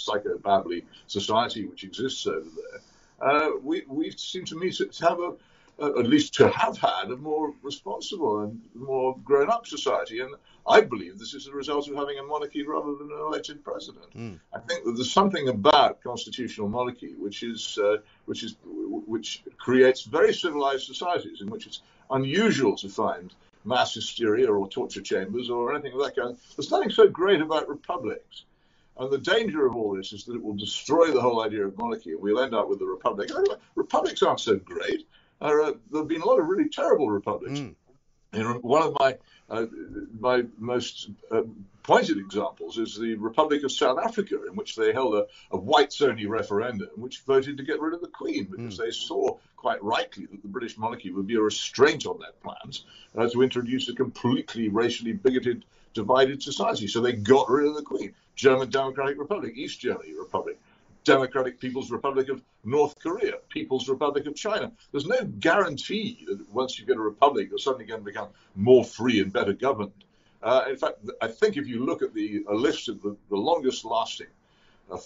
psychobabbly society which exists over there, we seem to me to have at least to have had a more responsible and more grown-up society. And I believe this is the result of having a monarchy rather than an elected president. I think that there's something about constitutional monarchy which creates very civilized societies in which it's unusual to find mass hysteria or torture chambers or anything of that kind. There's nothing so great about republics. And the danger of all this is that it will destroy the whole idea of monarchy, and we'll end up with the republic. Anyway, republics aren't so great. There have been a lot of really terrible republics. One of my most pointed examples is the Republic of South Africa, in which they held a whites-only referendum, which voted to get rid of the Queen because they saw quite rightly that the British monarchy would be a restraint on their plans to introduce a completely racially bigoted, divided society. So they got rid of the Queen. German Democratic Republic, East Germany Republic, Democratic People's Republic of North Korea, People's Republic of China. There's no guarantee that once you get a republic, you're suddenly going to become more free and better governed. In fact, I think if you look at a list of the longest lasting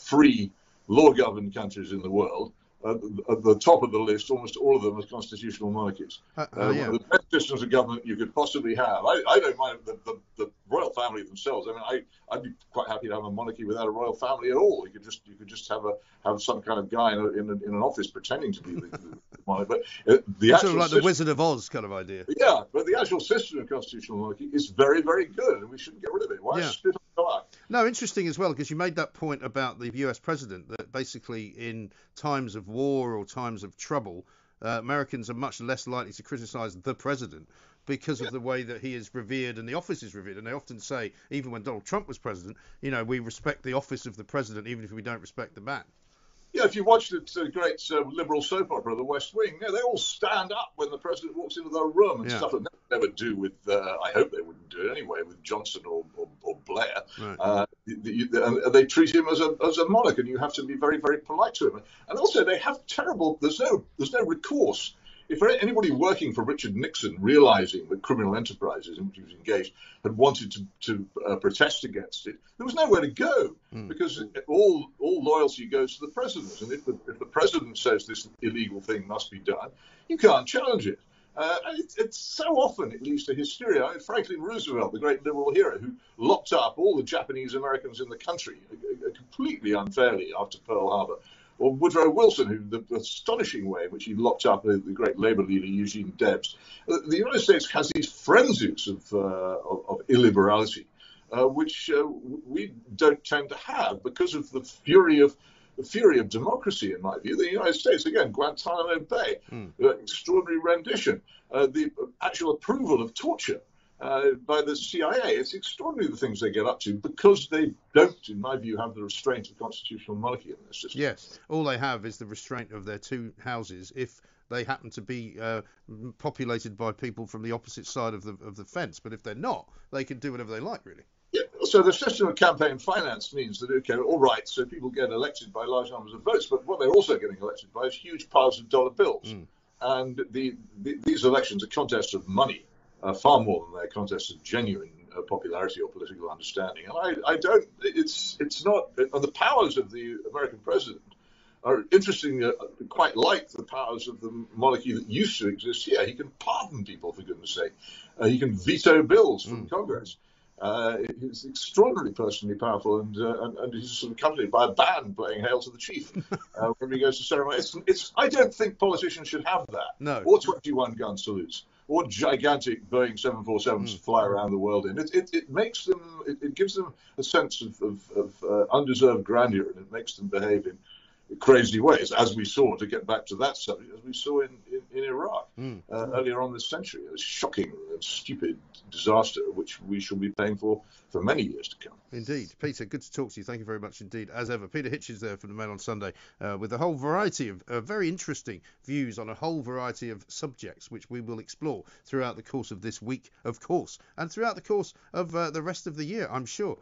free law-governed countries in the world, at the top of the list, almost all of them are constitutional monarchies. One of the best systems of government you could possibly have. I don't mind the royal family themselves. I mean, I'd be quite happy to have a monarchy without a royal family at all. You could just have some kind of guy in an office pretending to be the monarch. But the actual sort of like the Wizard of Oz kind of idea. Yeah, but the actual system of constitutional monarchy is very, very good, and we shouldn't get rid of it. Why spit on the eye? No, interesting as well, because you made that point about the US president, that basically in times of war or times of trouble, Americans are much less likely to criticize the president because of the way that he is revered and the office is revered. And they often say, even when Donald Trump was president, we respect the office of the president, even if we don't respect the man. Yeah, if you watched the great liberal soap opera, The West Wing, they all stand up when the president walks into their room and stuff that they never do with, I hope they wouldn't do it anyway, with Johnson or Blair. Right. They treat him as a monarch, and you have to be very, very polite to him. And also, they have there's no recourse. If anybody working for Richard Nixon, realizing that criminal enterprises in which he was engaged had wanted to protest against it, there was nowhere to go because all loyalty goes to the president. And if the president says this illegal thing must be done, you can't challenge it. And it's so often it leads to hysteria. I mean, Franklin Roosevelt, the great liberal hero, who locked up all the Japanese Americans in the country completely unfairly after Pearl Harbor. Or Woodrow Wilson, who the astonishing way in which he locked up the great labor leader Eugene Debs. The United States has these frenzies of illiberality, which we don't tend to have because of the fury of democracy, in my view. The United States, again, Guantanamo Bay, extraordinary rendition, the actual approval of torture by the CIA. It's extraordinary the things they get up to because they don't, in my view, have the restraint of constitutional monarchy in their system. Yes, all they have is the restraint of their two houses if they happen to be populated by people from the opposite side of the fence. But if they're not, they can do whatever they like, really. Yeah, so the system of campaign finance means that, okay, all right, so people get elected by large numbers of votes, but what they're also getting elected by is huge piles of dollar bills. And these elections are contests of money. Far more than they're contests of genuine popularity or political understanding. And it's not, and the powers of the American president are interesting, quite like the powers of the monarchy that used to exist here. He can pardon people, for goodness sake. He can veto bills from Congress. He's extraordinarily personally powerful, and he's sort of accompanied by a band playing "Hail to the Chief" when he goes to ceremony. I don't think politicians should have that. No. Or 21 gun salutes, or gigantic Boeing 747s to fly around the world in. It makes them. It gives them a sense of undeserved grandeur, and it makes them behave in crazy ways, as we saw, to get back to that subject, as we saw in Iraq earlier on this century. A shocking and stupid disaster, which we shall be paying for many years to come. Indeed. Peter, good to talk to you. Thank you very much indeed, as ever. Peter Hitchens there from the Mail on Sunday, with a whole variety of very interesting views on a whole variety of subjects, which we will explore throughout the course of this week, of course, and throughout the course of the rest of the year, I'm sure.